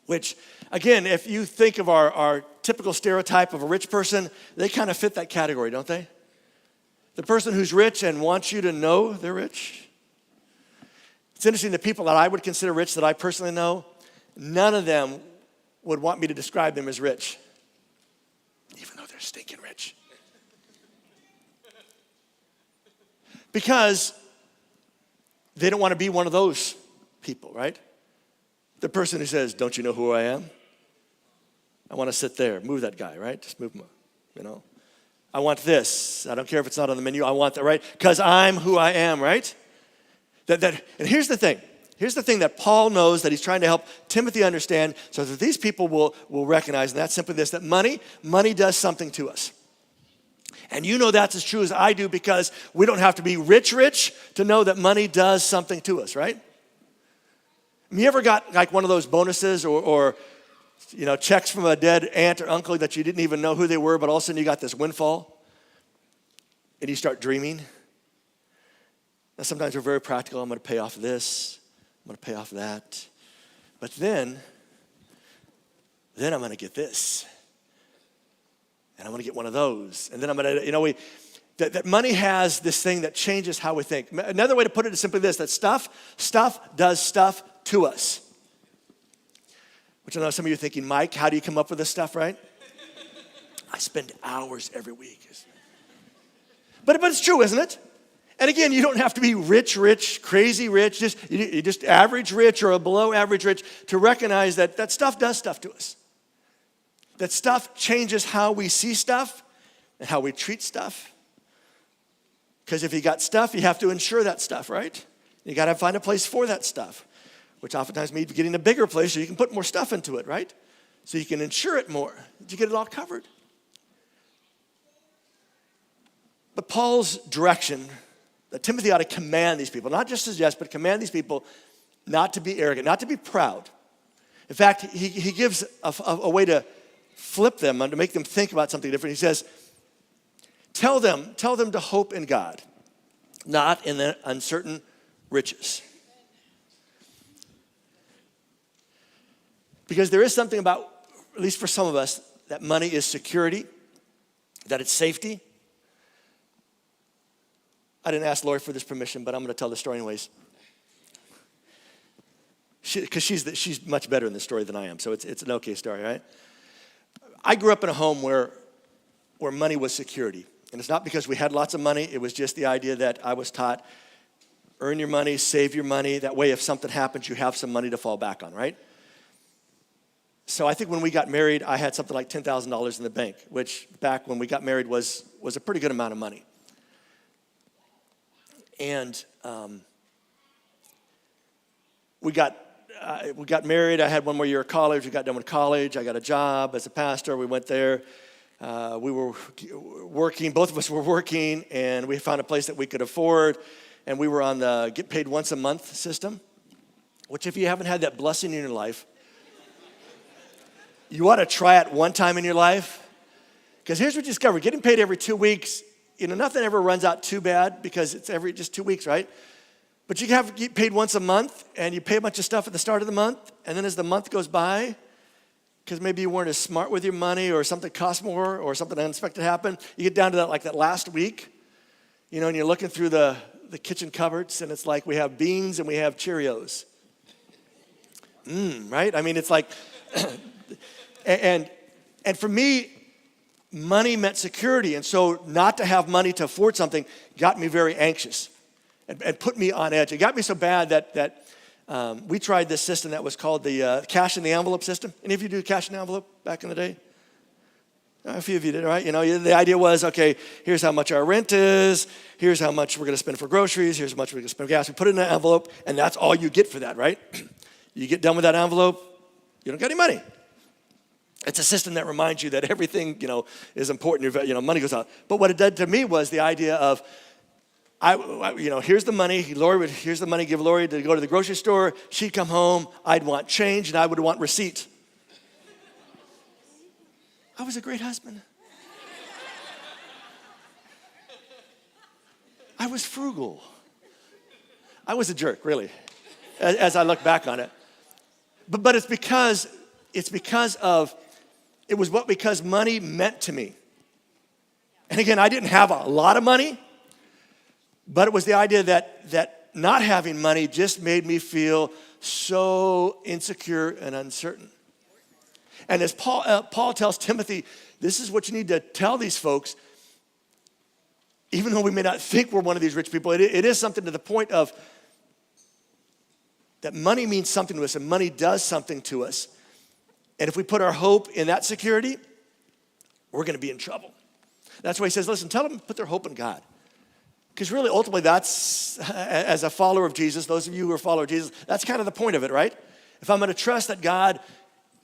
Which, again, if you think of our typical stereotype of a rich person, they kind of fit that category, don't they? The person who's rich and wants you to know they're rich. It's interesting, the people that I would consider rich that I personally know, none of them would want me to describe them as rich, even though they're stinking rich. Because they don't want to be one of those people, right? The person who says, don't you know who I am? I want to sit there. Move that guy, right? Just move him, I want this. I don't care if it's not on the menu. I want that, right? Because I'm who I am, right? And here's the thing. Here's the thing that Paul knows that he's trying to help Timothy understand so that these people will recognize, and that's simply this, that money does something to us. And you know that's as true as I do because we don't have to be rich to know that money does something to us, right? You ever got like one of those bonuses or checks from a dead aunt or uncle that you didn't even know who they were, but all of a sudden you got this windfall and you start dreaming? Now sometimes we're very practical. I'm going to pay off this. I'm going to pay off that. But then I'm going to get this. And I'm going to get one of those. And then I'm going to, that money has this thing that changes how we think. Another way to put it is simply this, that stuff does stuff to us. Which I know some of you are thinking, Mike, how do you come up with this stuff, right? I spend hours every week. But it's true, isn't it? And again, you don't have to be rich, crazy rich, you just average rich or a below average rich to recognize that stuff does stuff to us. That stuff changes how we see stuff and how we treat stuff. Because if you got stuff, you have to insure that stuff, right? You got to find a place for that stuff, which oftentimes means getting a bigger place so you can put more stuff into it, right? So you can insure it more, that you get it all covered. But Paul's direction, that Timothy ought to command these people, not just suggest, but command these people not to be arrogant, not to be proud. In fact, he gives a way to flip them and to make them think about something different. He says, tell them to hope in God, not in the uncertain riches. Because there is something about, at least for some of us, that money is security, that it's safety. I didn't ask Lori for this permission, but I'm going to tell the story anyways. Because she's much better in this story than I am, so it's an okay story, right? I grew up in a home where money was security. And it's not because we had lots of money. It was just the idea that I was taught, earn your money, save your money. That way, if something happens, you have some money to fall back on, right? So I think when we got married, I had something like $10,000 in the bank, which back when we got married was a pretty good amount of money. And we got married. I had one more year of college. We got done with college. I got a job as a pastor. We went there. We were working. Both of us were working, and we found a place that we could afford. And we were on the get paid once a month system, which if you haven't had that blessing in your life, you ought to try it one time in your life. Because here's what you discover. Getting paid every 2 weeks, nothing ever runs out too bad because it's every just 2 weeks, right? But you get paid once a month, and you pay a bunch of stuff at the start of the month, and then as the month goes by, because maybe you weren't as smart with your money or something cost more or something unexpected happened, you get down to that last week, and you're looking through the kitchen cupboards, and it's like we have beans and we have Cheerios. Right? I mean, it's like, and for me, money meant security, and so not to have money to afford something got me very anxious and put me on edge. It got me so bad that we tried this system that was called the cash in the envelope system. Any of you do cash in the envelope back in the day? A few of you did, right? The idea was, okay, here's how much our rent is. Here's how much we're going to spend for groceries. Here's how much we're going to spend for gas. We put it in an envelope, and that's all you get for that, right? You get done with that envelope, you don't get any money. It's a system that reminds you that everything, is important. Money goes out. But what it did to me was the idea of, here's the money. Here's the money. Give Lori to go to the grocery store. She'd come home. I'd want change, and I would want receipt. I was a great husband. I was frugal. I was a jerk, really, as I look back on it. But it's because money meant to me. And again, I didn't have a lot of money, but it was the idea that not having money just made me feel so insecure and uncertain. And as Paul tells Timothy, this is what you need to tell these folks, even though we may not think we're one of these rich people, it is something to the point of that money means something to us and money does something to us. And if we put our hope in that security, we're going to be in trouble. That's why he says, listen, tell them to put their hope in God. Because really, ultimately, that's, as a follower of Jesus, those of you who are followers of Jesus, that's kind of the point of it, right? If I'm going to trust that God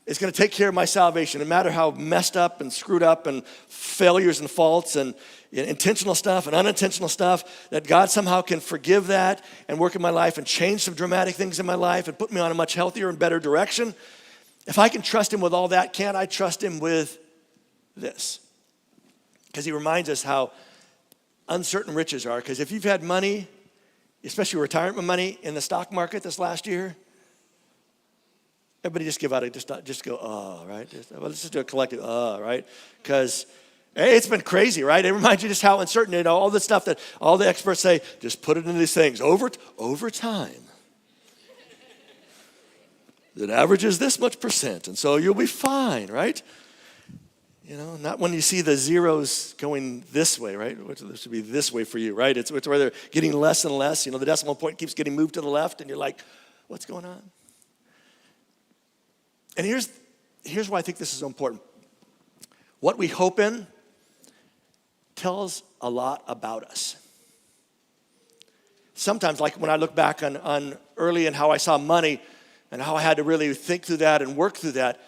is going to take care of my salvation, no matter how messed up and screwed up and failures and faults and intentional stuff and unintentional stuff, that God somehow can forgive that and work in my life and change some dramatic things in my life and put me on a much healthier and better direction. If I can trust him with all that, can't I trust him with this? Because he reminds us how uncertain riches are. Because if you've had money, especially retirement money in the stock market this last year, everybody just give out just go, oh, right? Let's just do a collective, oh, right? Because it's been crazy, right? It reminds you just how uncertain, all the stuff that all the experts say, just put it in these things over time. It averages this much percent, and so you'll be fine, right? Not when you see the zeros going this way, right? This should be this way for you, right? It's where they're getting less and less. The decimal point keeps getting moved to the left, and you're like, what's going on? And here's why I think this is so important. What we hope in tells a lot about us. Sometimes, like when I look back on early and how I saw money and how I had to really think through that and work through that,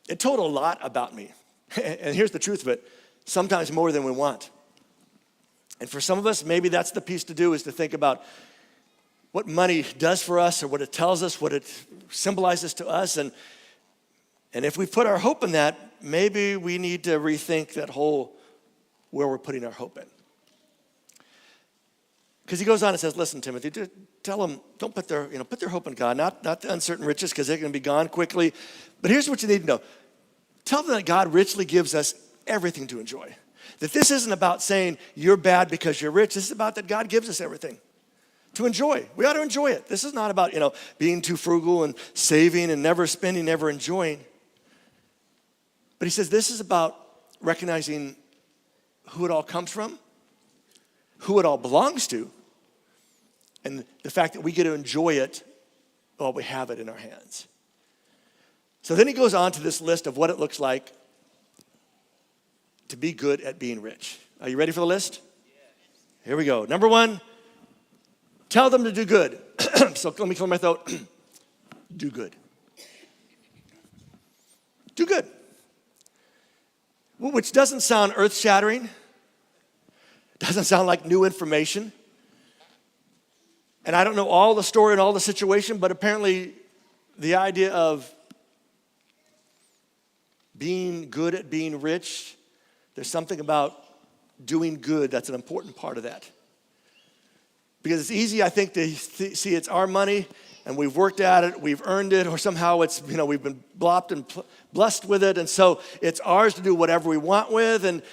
it told a lot about me. And here's the truth of it, sometimes more than we want. And for some of us, maybe that's the piece to do, is to think about what money does for us or what it tells us, what it symbolizes to us. And if we put our hope in that, maybe we need to rethink that whole where we're putting our hope in. Because he goes on and says, listen, Timothy, tell them, don't put their hope in God, not the uncertain riches, because they're going to be gone quickly. But here's what you need to know. Tell them that God richly gives us everything to enjoy. That this isn't about saying you're bad because you're rich. This is about that God gives us everything to enjoy. We ought to enjoy it. This is not about, being too frugal and saving and never spending, never enjoying. But he says this is about recognizing who it all comes from, who it all belongs to, and the fact that we get to enjoy it while we have it in our hands. So then he goes on to this list of what it looks like to be good at being rich. Are you ready for the list? Here we go. Number 1, tell them to do good. So let me clear my throat. Do good. Do good. Which doesn't sound earth-shattering. Doesn't sound like new information. And I don't know all the story and all the situation, but apparently the idea of being good at being rich, there's something about doing good that's an important part of that. Because it's easy, I think, to see it's our money and we've worked at it, we've earned it, or somehow it's, we've been blopped and blessed with it, and so it's ours to do whatever we want with. And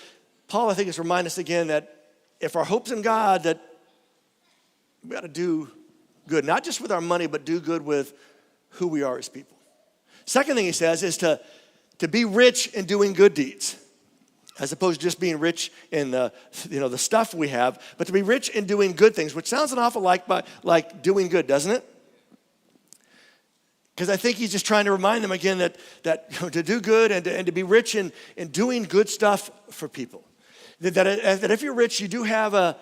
Paul, I think, is reminding us again that if our hope's in God, that we got to do good, not just with our money, but do good with who we are as people. Second thing he says is to be rich in doing good deeds, as opposed to just being rich in the stuff we have, but to be rich in doing good things, which sounds an awful lot like doing good, doesn't it? Because I think he's just trying to remind them again that to do good and to be rich in doing good stuff for people. That if you're rich, you do have an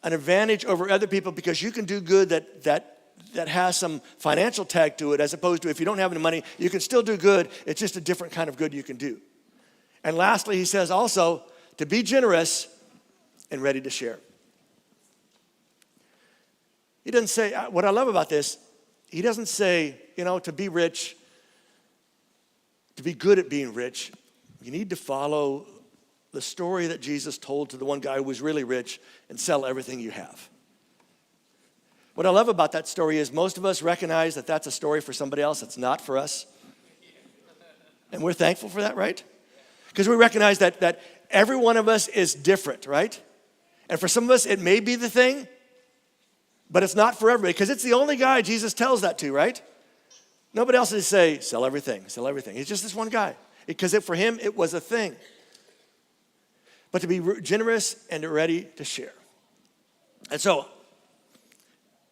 advantage over other people because you can do good that has some financial tag to it, as opposed to if you don't have any money, you can still do good. It's just a different kind of good you can do. And lastly, he says also to be generous and ready to share. He doesn't say, what I love about this, he doesn't say, to be rich, to be good at being rich, you need to follow the story that Jesus told to the one guy who was really rich and sell everything you have. What I love about that story is most of us recognize that that's a story for somebody else. It's not for us. And we're thankful for that, right? Because we recognize that every one of us is different, right? And for some of us, it may be the thing, but it's not for everybody, because it's the only guy Jesus tells that to, right? Nobody else would say, sell everything, sell everything. It's just this one guy. Because for him, it was a thing. But to be generous and ready to share. And so,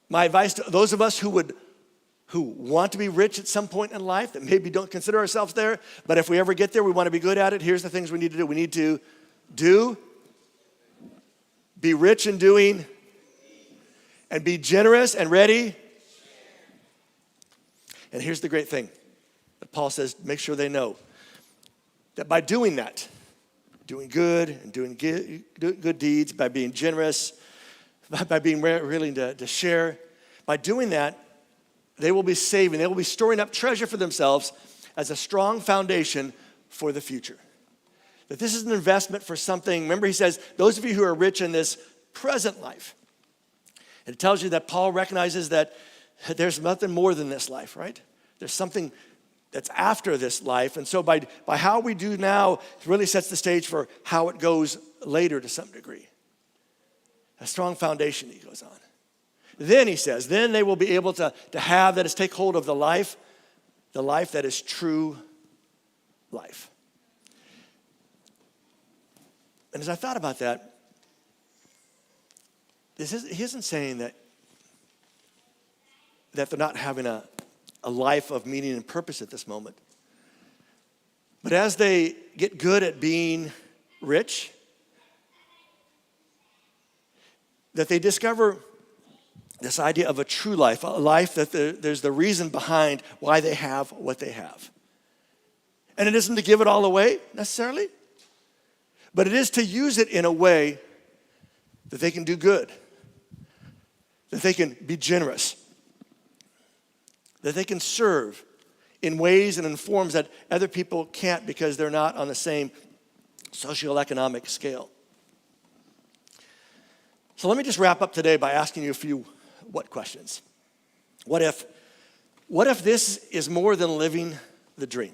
my advice to those of us who want to be rich at some point in life, that maybe don't consider ourselves there, but if we ever get there, we want to be good at it, here's the things we need to do. We need to do be rich in doing, and be generous and ready. And here's the great thing that Paul says, make sure they know that by doing that, doing good and doing good deeds, by being generous, by being willing to share, by doing that, they will be saving, they will be storing up treasure for themselves as a strong foundation for the future. That this is an investment for something. Remember, he says, those of you who are rich in this present life. It tells you that Paul recognizes that there's nothing more than this life, right? There's something that's after this life. And so by how we do now, it really sets the stage for how it goes later to some degree. A strong foundation, he goes on. Then he says, then they will be able to have, that is, take hold of the life that is true life. And as I thought about that, he isn't saying that they're not having a life of meaning and purpose at this moment. But as they get good at being rich, that they discover this idea of a true life, a life that there's the reason behind why they have what they have. And it isn't to give it all away necessarily, but it is to use it in a way that they can do good, that they can be generous, that they can serve in ways and in forms that other people can't because they're not on the same socioeconomic scale. So let me just wrap up today by asking you a few what questions. What if this is more than living the dream?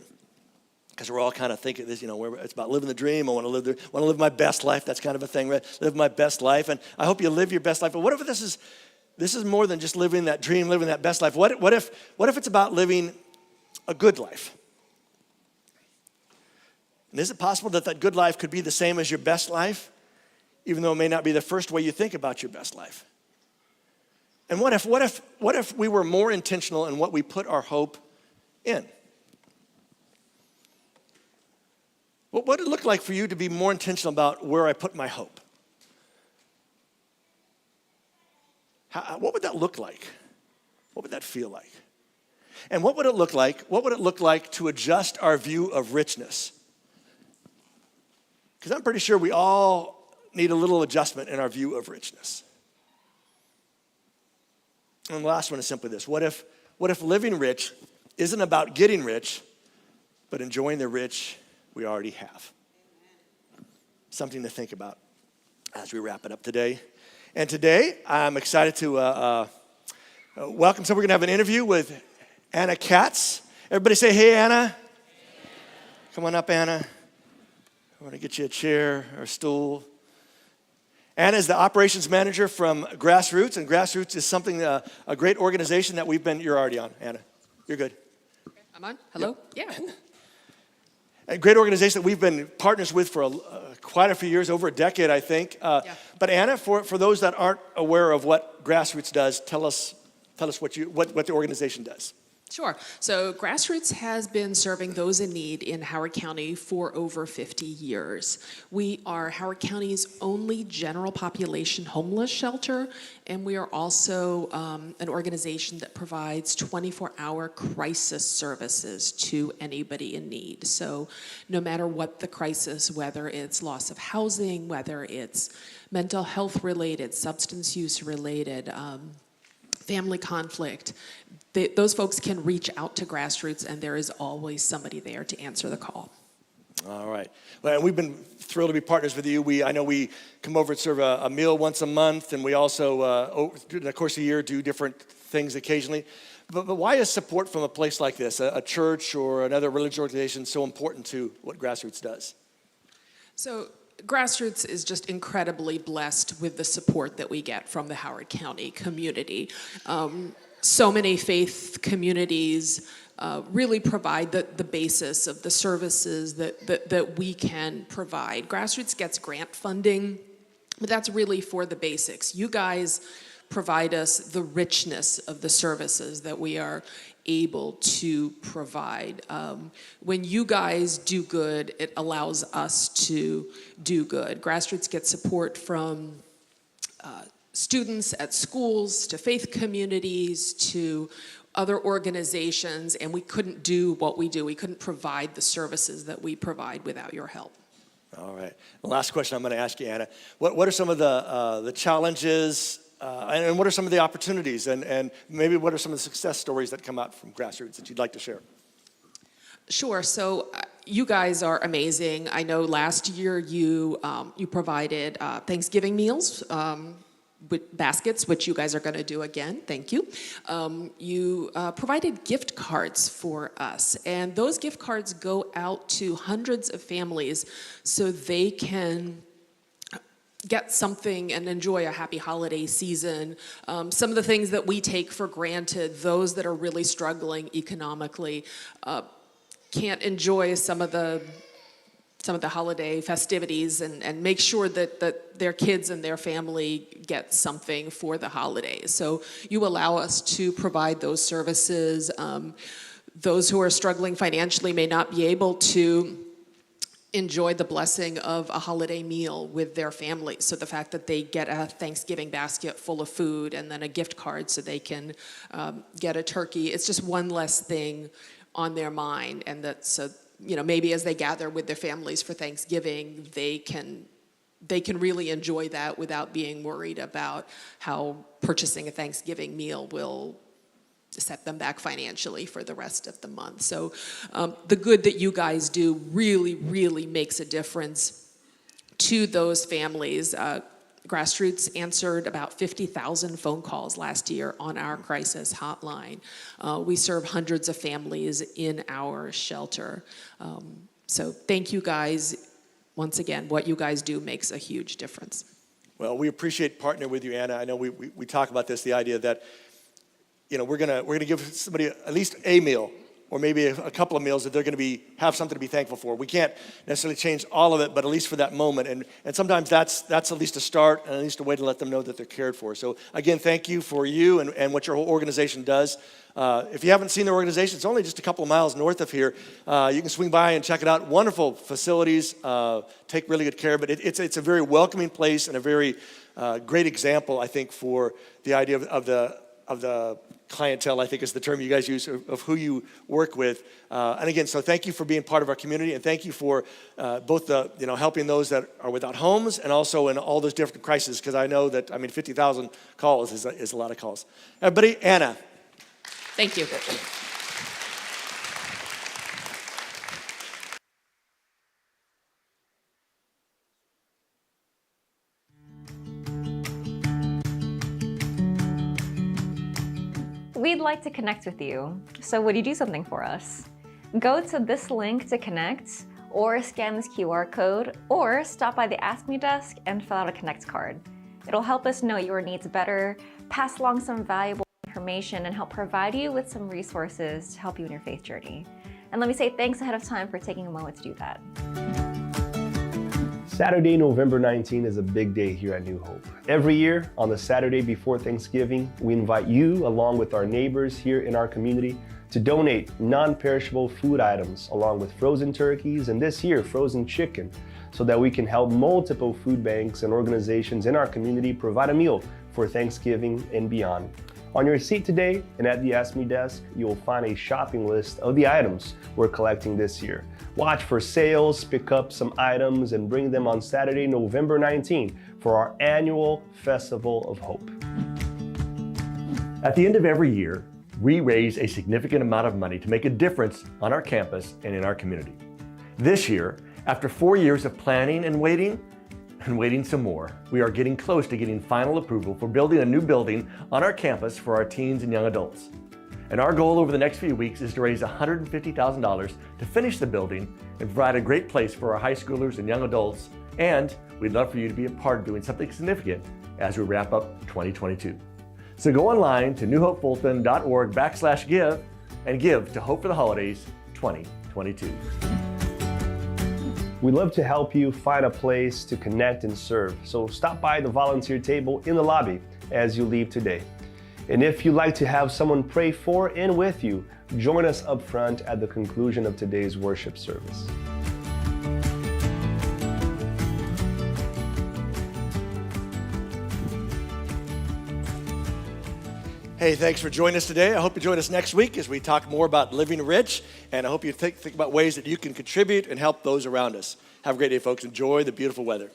Because we're all kind of thinking this, it's about living the dream. I want to live my best life. That's kind of a thing, right? Live my best life. And I hope you live your best life. But what if this is more than just living that dream, living that best life? What if it's about living a good life? And is it possible that good life could be the same as your best life, even though it may not be the first way you think about your best life? And what if we were more intentional in what we put our hope in? What would it look like for you to be more intentional about where I put my hope? What would that look like? What would that feel like? And what would it look like? What would it look like to adjust our view of richness? Because I'm pretty sure we all need a little adjustment in our view of richness. And the last one is simply this. What if living rich isn't about getting rich, but enjoying the rich we already have? Something to think about as we wrap it up today. And today, I'm excited to welcome. So we're going to have an interview with Anna Katz. Everybody say, hey, Anna. Come on up, Anna. I want to get you a chair or a stool. Anna is the operations manager from Grassroots, and Grassroots is something, a great organization that you're already on, Anna. You're good. I'm on? Hello? Yep. Yeah. A great organization that we've been partners with for quite a few years, over a decade, I think. But Anna, for those that aren't aware of what Grassroots does, tell us what the organization does. Sure. So Grassroots has been serving those in need in Howard County for over 50 years. We are Howard County's only general population homeless shelter, and we are also an organization that provides 24-hour crisis services to anybody in need. So no matter what the crisis, whether it's loss of housing, whether it's mental health related, substance use related, family conflict, those folks can reach out to Grassroots, and there is always somebody there to answer the call. All right. Well, we've been thrilled to be partners with you. I know we come over and serve a meal once a month, and we also, during the course of the year, do different things occasionally. But why is support from a place like this, a church or another religious organization, so important to what Grassroots does? So Grassroots is just incredibly blessed with the support that we get from the Howard County community. So many faith communities really provide the basis of the services that we can provide. Grassroots gets grant funding, but that's really for the basics. You guys provide us the richness of the services that we are able to provide. When you guys do good, it allows us to do good. Grassroots gets support from students at schools, to faith communities, to other organizations, and we couldn't do what we do. We couldn't provide the services that we provide without your help. All right. The last question I'm going to ask you, Anna. What are some of the challenges and what are some of the opportunities and maybe what are some of the success stories that come out from Grassroots that you'd like to share? Sure. So you guys are amazing. I know last year you provided Thanksgiving meals with baskets, which you guys are going to do again. Thank you. You provided gift cards for us, and those gift cards go out to hundreds of families so they can get something and enjoy a happy holiday season. Some of the things that we take for granted, those that are really struggling economically, can't enjoy some of the holiday festivities and make sure that their kids and their family get something for the holidays. So you allow us to provide those services. Those who are struggling financially may not be able to enjoy the blessing of a holiday meal with their family. So the fact that they get a Thanksgiving basket full of food and then a gift card so they can get a turkey, it's just one less thing on their mind, and that so maybe as they gather with their families for Thanksgiving, they can really enjoy that without being worried about how purchasing a Thanksgiving meal will set them back financially for the rest of the month. So the good that you guys do really, really makes a difference to those families. Grassroots answered about 50,000 phone calls last year on our crisis hotline. We serve hundreds of families in our shelter. So thank you guys. Once again, what you guys do makes a huge difference. Well, we appreciate partnering with you, Anna. I know we talk about this, the idea that we're gonna give somebody at least a meal, or maybe a couple of meals that they're going to have something to be thankful for. We can't necessarily change all of it, but at least for that moment. And sometimes that's at least a start and at least a way to let them know that they're cared for. So again, thank you for you and what your whole organization does. If you haven't seen the organization, it's only just a couple of miles north of here. You can swing by and check it out. Wonderful facilities, take really good care. But it's a very welcoming place and a very great example, I think, for the idea of the clientele, I think is the term you guys use, of who you work with. And again, so thank you for being part of our community, and thank you for both helping those that are without homes and also in all those different crises, because I know that, 50,000 calls is a lot of calls. Everybody, Anna. Thank you. We'd like to connect with you, so would you do something for us? Go to this link to connect, or scan this QR code, or stop by the Ask Me desk and fill out a Connect card. It'll help us know your needs better, pass along some valuable information, and help provide you with some resources to help you in your faith journey. And let me say thanks ahead of time for taking a moment to do that. Saturday, November 19 is a big day here at New Hope. Every year, on the Saturday before Thanksgiving, we invite you, along with our neighbors here in our community, to donate non-perishable food items, along with frozen turkeys and this year, frozen chicken, so that we can help multiple food banks and organizations in our community provide a meal for Thanksgiving and beyond. On your seat today and at the Ask Me desk, you'll find a shopping list of the items we're collecting this year. Watch for sales, pick up some items, and bring them on Saturday, November 19 for our annual Festival of Hope. At the end of every year, we raise a significant amount of money to make a difference on our campus and in our community. This year, after 4 years of planning and waiting some more, we are getting close to getting final approval for building a new building on our campus for our teens and young adults. And our goal over the next few weeks is to raise $150,000 to finish the building and provide a great place for our high schoolers and young adults. And we'd love for you to be a part of doing something significant as we wrap up 2022. So go online to newhopefulton.org/give and give to Hope for the Holidays 2022. We'd love to help you find a place to connect and serve, so stop by the volunteer table in the lobby as you leave today. And if you'd like to have someone pray for and with you, join us up front at the conclusion of today's worship service. Hey, thanks for joining us today. I hope you join us next week as we talk more about living rich, and I hope you think about ways that you can contribute and help those around us. Have a great day, folks. Enjoy the beautiful weather.